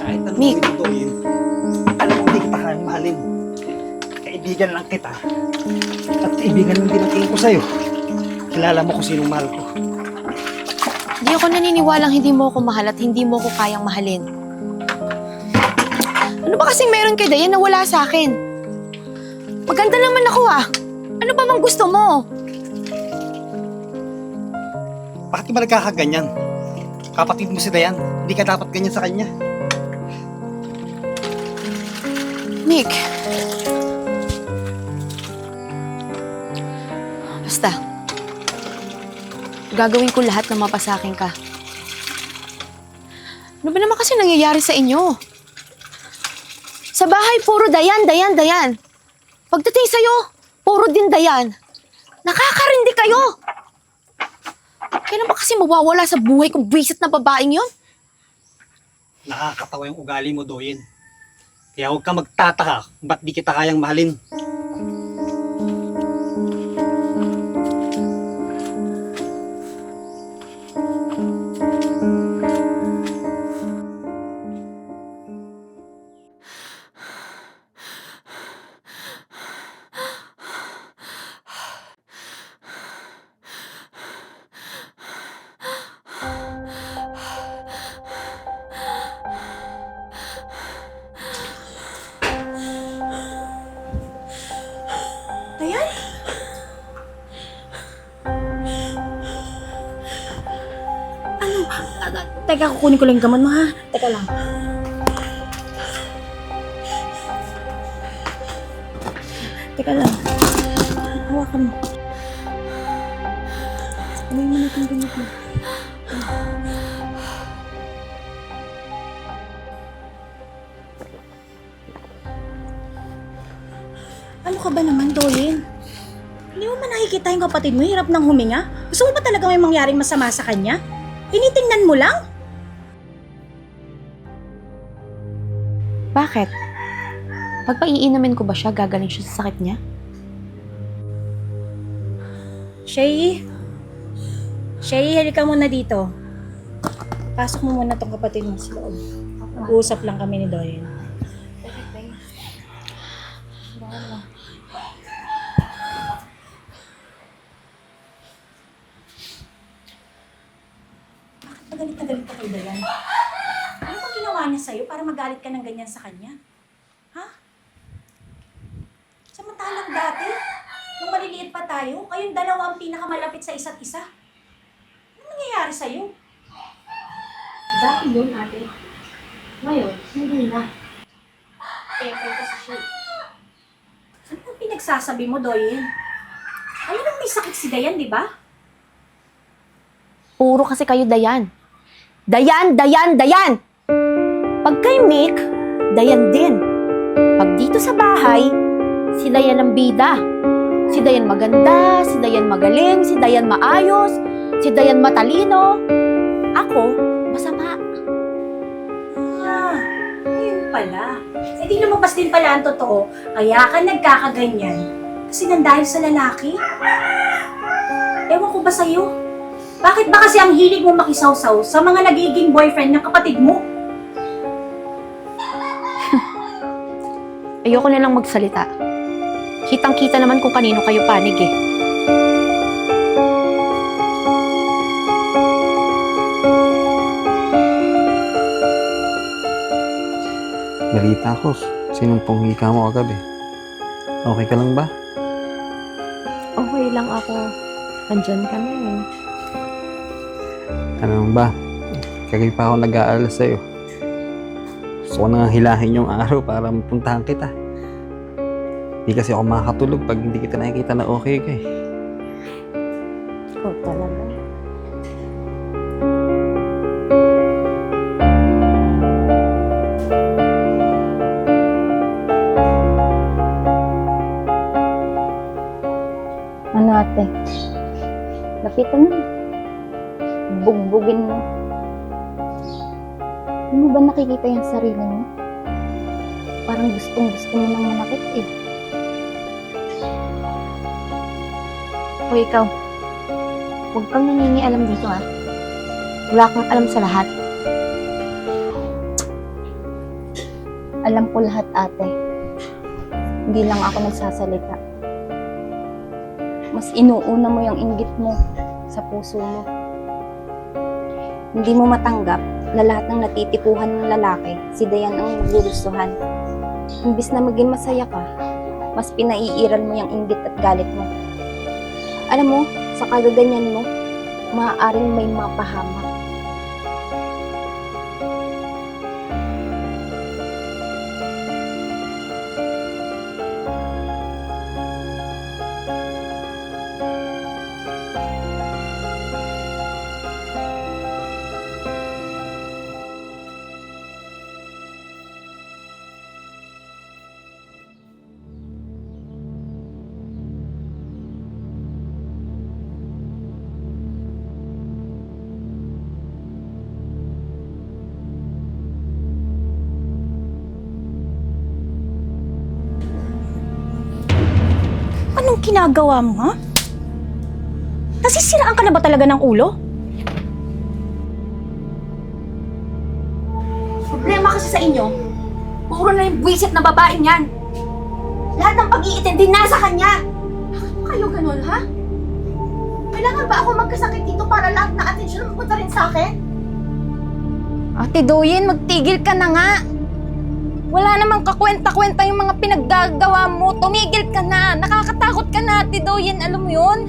Kahit anong Mick. gawin mo, Doyen, alam mo, hindi kita kayang mahalin. Kaibigan lang kita. At kaibigan lang din ang tingin ko sa'yo. Kilala mo kung sinong mahal ko. Hindi ako naniniwalang hindi mo ako mahal at hindi mo ako kayang mahalin. Ano ba kasing meron kay Dayan na wala sa akin? Maganda naman ako ah. Ano ba bang gusto mo? Bakit ka ba nagkakaganyan? Kapatid mo si Dayan, hindi ka dapat ganyan sa kanya. Nick. Basta. Gagawin ko lahat na mapasakin ka. Ano ba naman kasi nangyayari sa inyo? Sa bahay, puro Dayan, Dayan, Dayan. Pagdating sa'yo, puro din Dayan. Nakakarindi kayo. Kailan ba kasi mawawala sa buhay kong buwisit na babaeng yon? Nakakatawa yung ugali mo, Doyen. Kaya huwag ka magtataka kung ba't di kita kayang mahalin. Dayan? Teka, kukunin ko lang yung gamot mo, ha? Teka lang. Teka lang. Hawakan mo. Uwi mo na itong gamot mo. Ano ka ba naman, Doyen? Hindi mo ba nakikita yung kapatid mo hirap ng huminga? Gusto mo ba talaga may mangyaring masama sa kanya? Tinitingnan mo lang? Bakit? Pag paiinumin ko ba siya, gagaling siya sa sakit niya? Shay, halika muna dito. Pasok mo muna tong kapatid mo sa loob. Mag-uusap lang kami ni Doyen. Bakit galit ka kay Dayan? Ano bang ginawa niya sa'yo para magalit ka ng ganyan sa kanya? Ha? Samantalang dati, nung maliliit pa tayo, kayong dalawa ang pinakamalapit sa isa't isa. Ano nangyayari sa'yo? Dati yun, ate. Ngayon, hindi na. Pepe kasi siya. Ano ang pinagsasabi mo, Doyen? Alam mo may sakit si Dayan, di ba? Puro kasi kayo Dayan. Dayan, Dayan, Dayan! Pag kay Mick, Dayan din. Pag dito sa bahay, si Dayan ang bida. Si Dayan maganda, si Dayan magaling, si Dayan maayos, si Dayan matalino. Ako, masama. Ah, yun pala. Eh di lumabas din pala ang totoo, kaya ka nagkakaganyan. Kasi nandahil sa lalaki. Ewan ko ba sa'yo? Bakit ba kasi ang hilig mo makisawsaw sa mga nagiging boyfriend ng kapatid mo? Ayoko na lang magsalita. Kitang-kita naman kung kanino kayo panig eh. Balita ko, sinumpong hika mo agad eh. Okay ka lang ba? Okay lang ako. Andyan ka na eh. Ano ba? Kagay pa ako nag-aalala sa'yo. Gusto ko nang hilahin yung araw para mapuntahan kita. Hindi kasi ako makakatulog pag hindi kita nakikita na okay ka eh. Ikaw talaga. Ano ate? Lapitan mo. Bugbugin mo. Hindi mo ba nakikita yung sarili mo? Parang gustong-gusto mo nang manakit eh. O ikaw, huwag kang nangingialam dito ah. Wala kang alam sa lahat. Alam ko lahat, ate. Hindi lang ako nagsasalita. Mas inuuna mo yung inggit mo sa puso mo. Hindi mo matanggap na lahat ng natitipuhan ng lalaki, si Dayan ang nagugustuhan. Imbis na maging masaya ka, mas pinaiiral mo yung inggit at galit mo. Alam mo, sa kagaganyan mo, maaaring may mapahamak. Anong ginagawa mo, ha? Nasisiraan ka na ba talaga ng ulo? Problema kasi sa inyo, puro na yung buwisit na babaeng yan. Lahat ng pag-iintindi nasa kanya. Bakit ba kayo ganun, ha? Kailangan ba ako magkasakit dito para lahat ng atensyon mapunta rin sa akin? Ate Doyen, magtigil ka na nga. Wala namang kakwenta-kwenta yung mga pinaggagawa mo. Tumigil ka na. Nakakatakot ka na, Ate Doyen. Alam mo yun?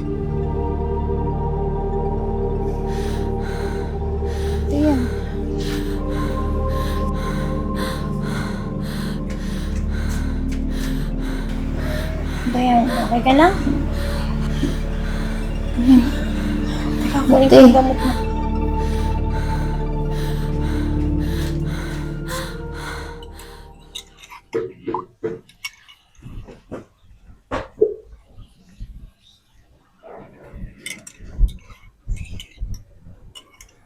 Ayan. Dayan, okay ka lang? Teka, kunin ko Ate. yung gamot mo.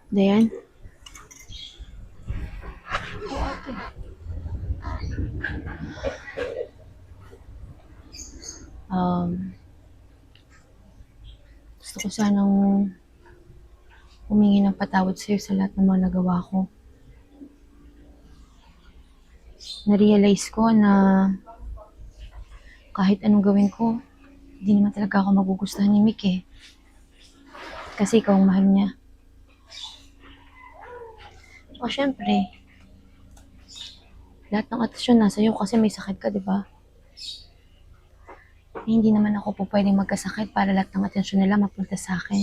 Dayan? Gusto ko sanang humingi ng patawad sa'yo sa lahat ng mga nagawa ko. Na-realize ko na kahit anong gawin ko, hindi naman talaga ako magugustuhan ni Mick eh. Kasi ikaw ang mahal niya. O syempre, lahat ng atensyon nasa iyo kasi may sakit ka, di ba? Eh, hindi naman ako po pwedeng magkasakit para lahat ng atensyon nila mapunta sa akin.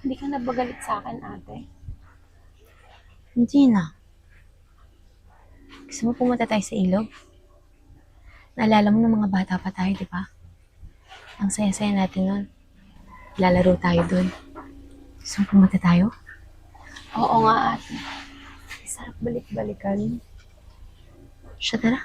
Hindi ka na ba galit sa akin, ate? Hindi na. Gusto mo pumunta tayo sa ilog? Naalala mo ng mga bata pa tayo, di ba? Ang saya-saya natin nun. Lalaro tayo dun. Gusto mo pumunta tayo? Oo nga, ate. Sarap balik-balikan. Siya, tara.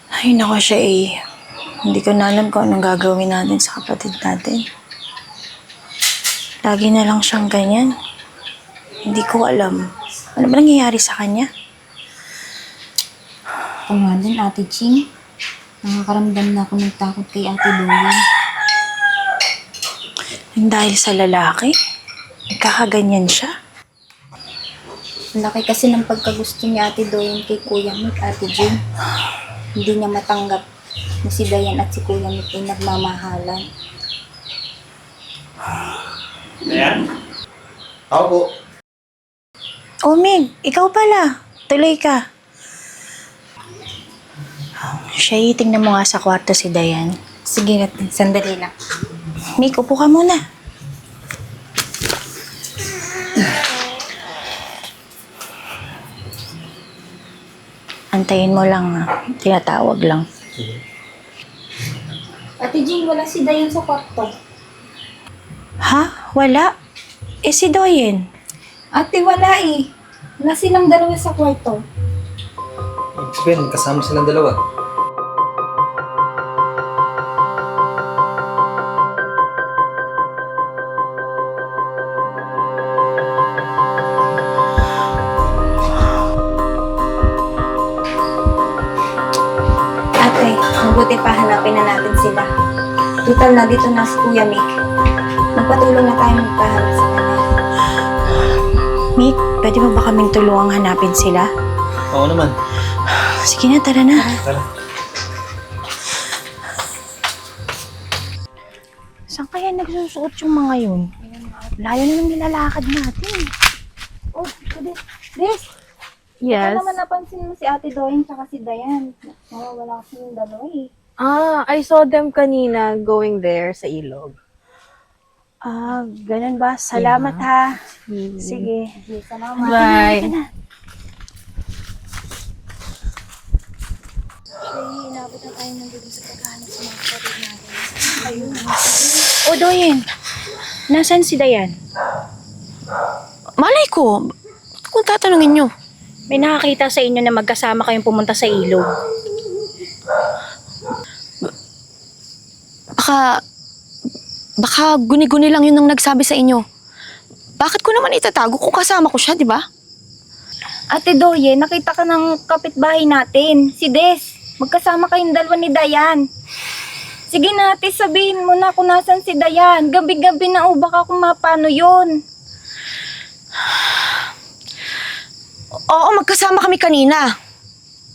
Ay, naku siya eh. Hindi ko na alam kung anong gagawin natin sa kapatid natin. Lagi na lang siyang ganyan. Hindi ko alam. Ano ba nangyayari sa kanya? Oo nga din, Ate Ching. Nakakaramdam na ako ng takot kay Ate Doyen. Nang dahil sa lalaki? Nagkakaganyan siya? Ang laki kasi ng pagkagusto niya Ate Doyen kay Kuya Mick, Ate Jean. Hindi niya matanggap na si Dayan at si Kuya Mick ay nagmamahalan. Dayan? Ako po. Oh, Mig, ikaw pala. Tuloy ka. Siya, tingnan mo nga sa kwarto si Dayan. Sige, sandali lang. Mig, upo ka muna. Antayin mo lang, ha. Tinatawag lang. Ate Jean, wala si Dayan sa kwarto. Ha? Wala? Eh, si Doyen. Ate, wala eh. Wala silang dalawa sa kwarto. Ibig sabihin, kasama silang dalawa. Ate, mabuti pa hanapin na natin sila. Total na dito na si Kuya Mick. Magpatulong na tayo magpahanap sa kanya. Mick, pwede mo ba kaming tulungang hanapin sila? Oo naman. Sige na, tara na. Tara. Saan kaya nagsusuot yung mga yun? Layo na ng nilalakad natin. Oh, Des! Yes. Baka naman napansin mo si Ate Doyen tsaka si Dayan. Wala kasi yung dalawa eh. I saw them kanina going there sa ilog. Ah, ganun ba? Salamat ha. Sige. Sige, salamat. Bye. Inabot na tayo nandito sa paghahanap sa mga kapatid natin. O, Doyen. Nasaan si Dayan? Malay ko. Kung tatanungin nyo. May nakakita sa inyo na magkasama kayong pumunta sa ilog. Baka guni-guni lang yun ang nagsabi sa inyo. Bakit ko naman itatago kung kasama ko siya, di ba? Ate Doyen, nakita ka ng kapitbahay natin, si Des. Magkasama kayong dalawa ni Dayan. Sige na ate, sabihin mo na kung nasan si Dayan. Gabi-gabi na baka kung mapano yun. Oo, magkasama kami kanina.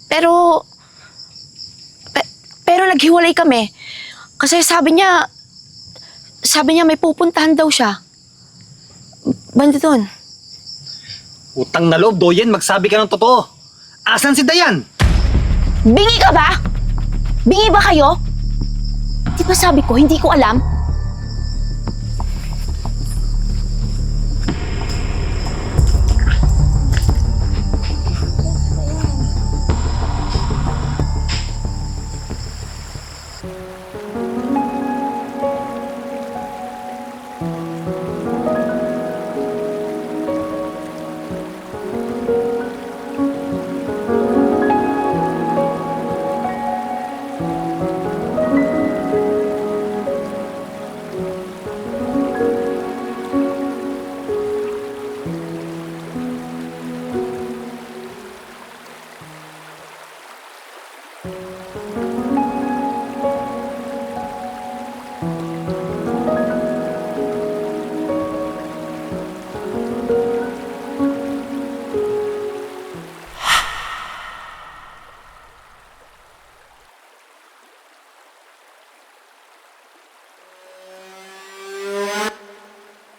Pero naghiwalay kami. Kasi sabi niya may pupuntahan daw siya. Banda doon. Utang na loob, Doyen. Magsabi ka ng totoo. Asan si Dayan? Bingi ka ba? Bingi ba kayo? Di ba sabi ko, hindi ko alam?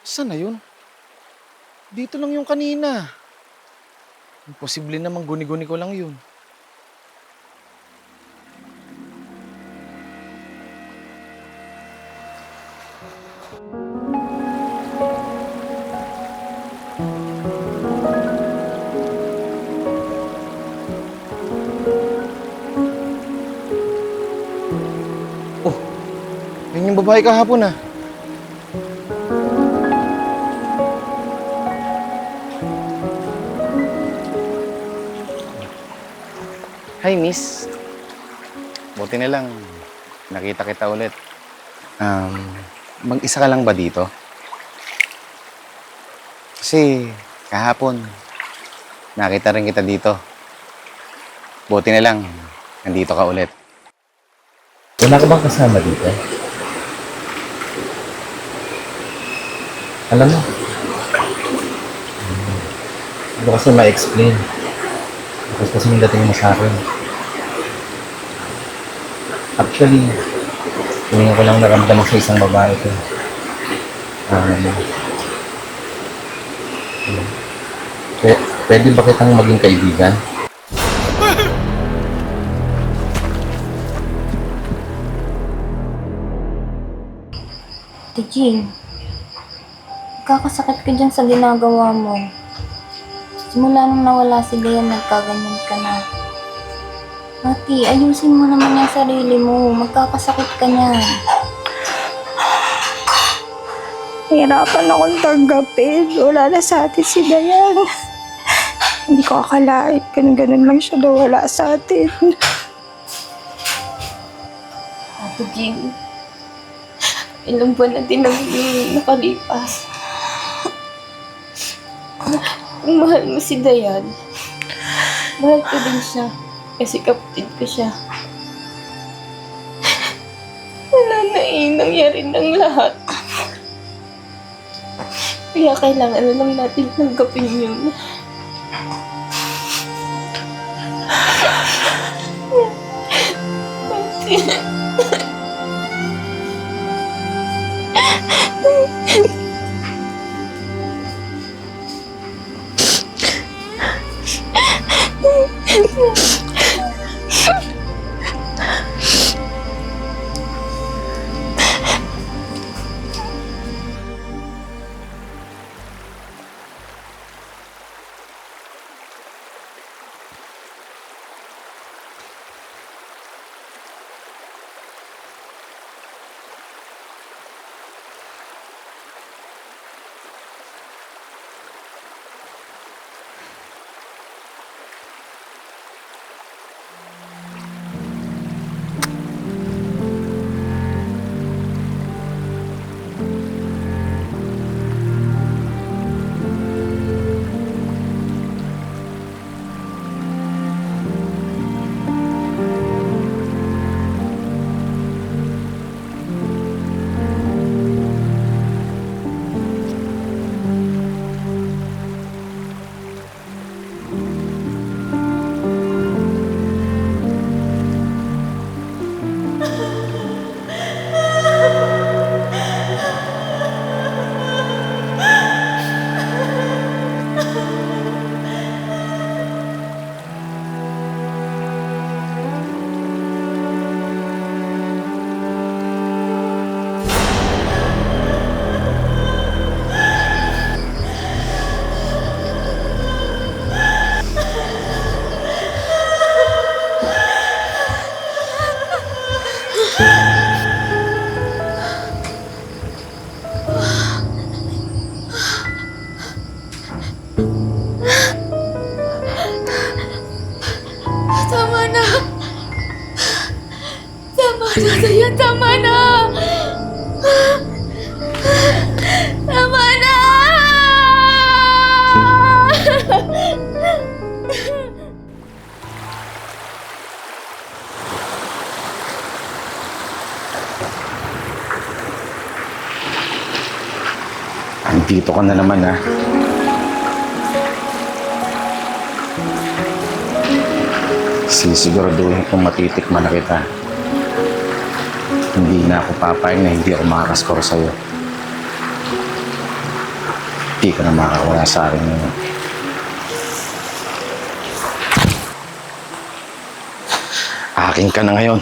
Saan na yun? Dito lang yung kanina. Imposible namang guni-guni ko lang yun. Oh, yun yung babae kahapon ah. Hi, miss. Buti na lang, nakita kita ulit. Mag-isa ka lang ba dito? Kasi kahapon, nakita rin kita dito. Buti na lang, nandito ka ulit. Wala ka bang kasama dito? Alam mo, hindi ko kasi ma-explain. Tapos kasi yung dating mo sa akin. Actually, hindi ko lang naramdaman sa isang babae ko. Pwede ba kitang maging kaibigan? Ate Jean, kakasakit ka dyan sa ginagawa mo. Simula nung nawala si Dayan, nagkaganyan ka na. Ate, ayusin mo naman yung sarili mo. Magkakasakit ka niyan. Hirapan akong tanggapin. Wala na sa atin si Dayan. Hindi ko akalain. Ganun-ganun lang siya nawala sa atin. Ate Jean, ilang buwan na din ang nakalipas. Kung mahal mo si Dayan, mahal ko din siya. Kasi kapatid ko siya. Wala na eh. nangyari ng lahat. Kaya kailangan na lang natin tanggapin yun. Tama na! Tama na, Dayan! Tama na! Tama na! Dito ka na naman, ha? Sisiguraduhin kong matitikman na kita. Hindi na ako papayag na hindi ako makakaskor sa'yo. Hindi ka na makakawala sa akin ngayon. Akin ka na ngayon.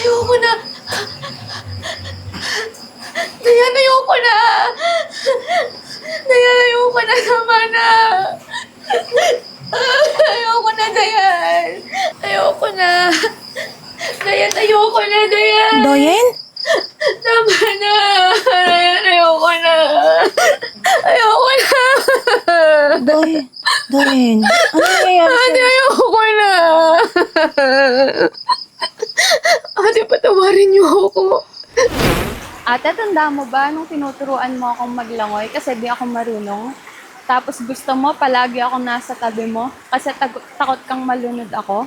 Ayoko na! Dayan, ayoko na! Dayan, ayoko na! Tama na! Ayoko na, Dayan! Ayoko na! Dayan, ayoko na, Dayan! Doyen? Tama na! Dayan, ayoko na! Ayoko na! Doyen, ano nangyayari Ate, ayoko na! Ate, patawarin niyo ako. Ate, tanda mo ba nung tinuturuan mo akong maglangoy kasi di ako marunong? Tapos gusto mo palagi ako nasa tabi mo kasi takot kang malunod ako?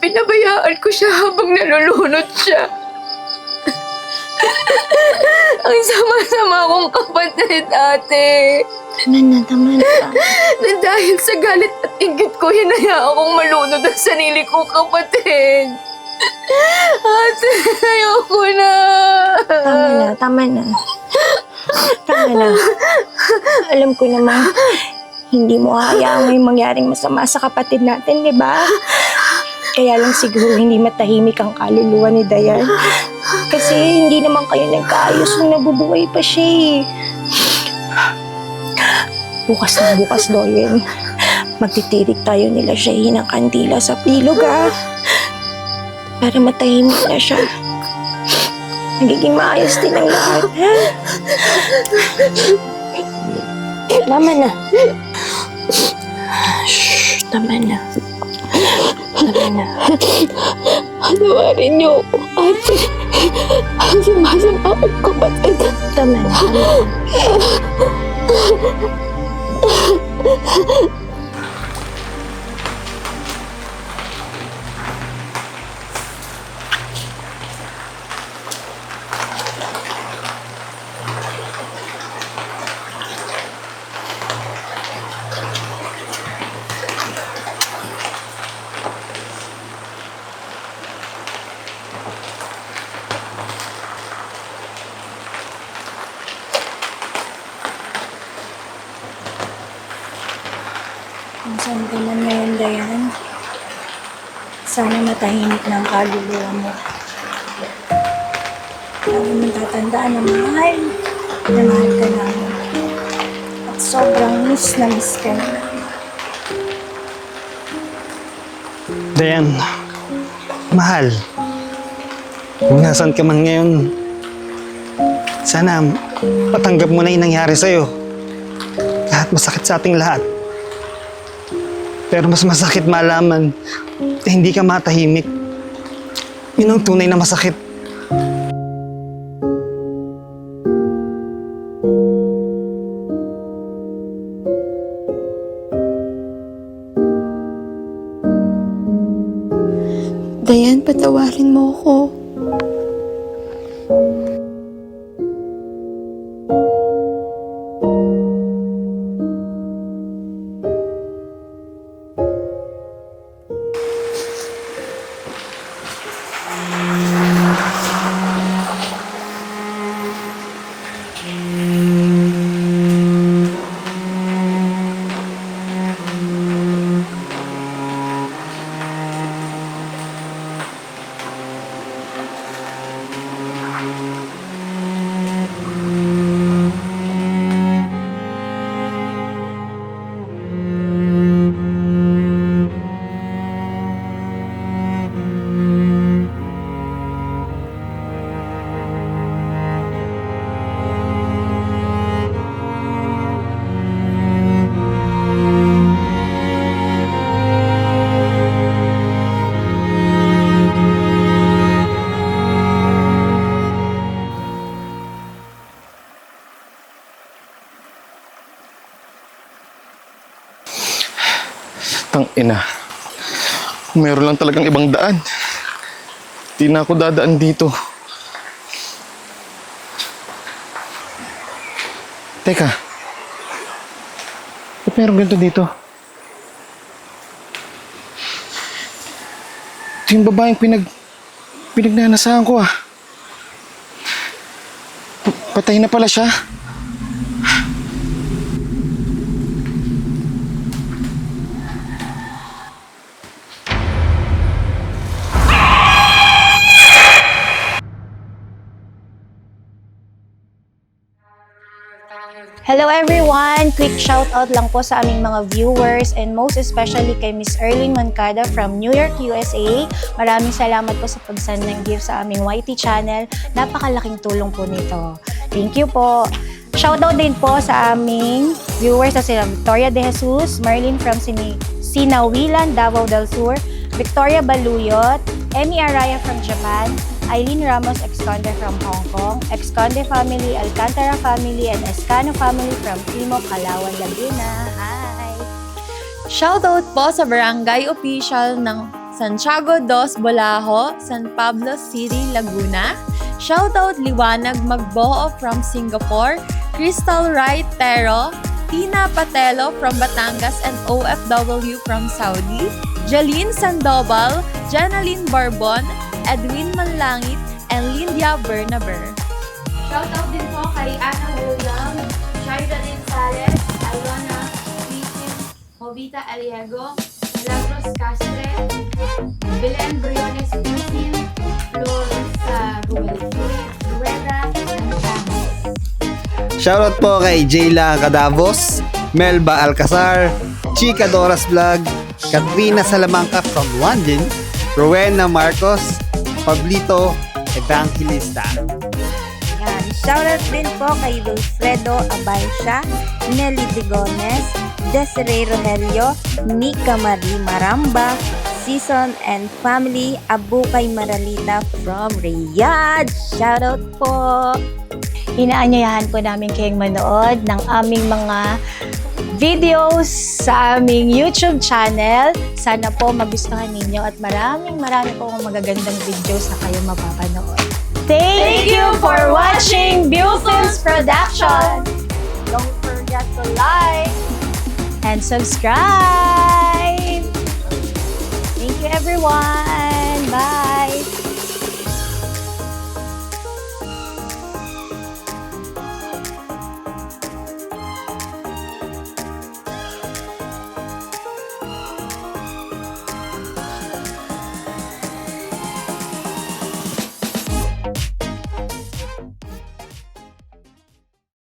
Pinabayaan ko siya habang nalulunod siya. Ang sama-sama kong kapatid, ate. Tama na. Na dahil sa galit at inggit ko, hinaya akong malunod ang sarili kong kapatid. Ate, ayoko na. Tama na. Alam ko namang hindi mo hayaang may mangyaring masama sa kapatid natin, di ba? Kaya lang siguro hindi matahimik ang kaluluwa ni Dayan. Kasi hindi naman kayo nagkaayos nung nabubuhay pa siya eh. Bukas na bukas, Doyen. Magtitirik tayo nila siya ng kandila sa pilog, para matahimik na siya. Magiging maayos din ang lahat, ha? Tama na. Shh, tama na. Patawarin niyo ako, ate. Ang sumasama akong kapatid. Tama na. Kung saan ka man ngayon, Dayan, sana matahimik ng kaluluwa mo. Lagi mong tatandaan na mahal ka namin. At sobrang miss na miss ka na. Dayan, mahal. Kung nasan ka man ngayon, sana patanggap mo na yung nangyari sa'yo. Lahat masakit sa ating lahat. Pero mas masakit malaman na hindi ka matahimik. Yun ang tunay na masakit. Dayan, patawarin mo ako. Tangina. Meron lang talagang ibang daan. Di na ako dadaan dito. Teka. Ba't meron ganito dito? Ito yung babaeng pinagnanasahan ko Patay na pala siya. Hello everyone! Quick shoutout lang po sa aming mga viewers and most especially kay Miss Erlyn Moncada from New York, USA. Maraming salamat po sa pag-send ng gift sa aming YT channel. Napakalaking tulong po nito. Thank you po! Shoutout din po sa aming viewers na sila Victoria De Jesus, Merlin from Sinawilan, Davao del Sur, Victoria Baluyot, Emmy Araya from Japan, Eileen Ramos Exconde from Hong Kong, Exconde family, Alcantara family, and Escano family from Timog, Calauan, Laguna. Hi! Shoutout po sa barangay official ng Santiago dos Bolaho, San Pablo City, Laguna. Shoutout Liwanag Magboo from Singapore, Crystal Wright Pero, Tina Patelo from Batangas and OFW from Saudi, Jaline Sandoval, Jenaline Barbon, Edwin Manlangit, and Lindia Bernaber. Shoutout din po kay Ana William, Shaira Sales, Alona Vitin, Jovita Aliego, Milagros Castre, Belen Briones Pisin, Florence Rueda, and Camus. Shoutout po kay Jayla Cadavos, Melba Alcazar, Chica Doras Vlog, Katrina Salamanca from London, Rowena Marcos, Pablito Evangelista. Yan. Shoutout din po kay Wilfredo Abalsha, Nelly Digones, Desiree Rogelio, Nika Marie Maramba, Season and Family, Abukay Maralita from Riyadh. Shoutout po! Inaanyayahan po namin kayong manood ng aming mga videos sa aming YouTube channel. Sana po magustuhan ninyo at marami po magagandang videos na kayo mapapanood. Thank you for watching Bufilms Production! Don't forget to like and subscribe! Thank you everyone! Bye!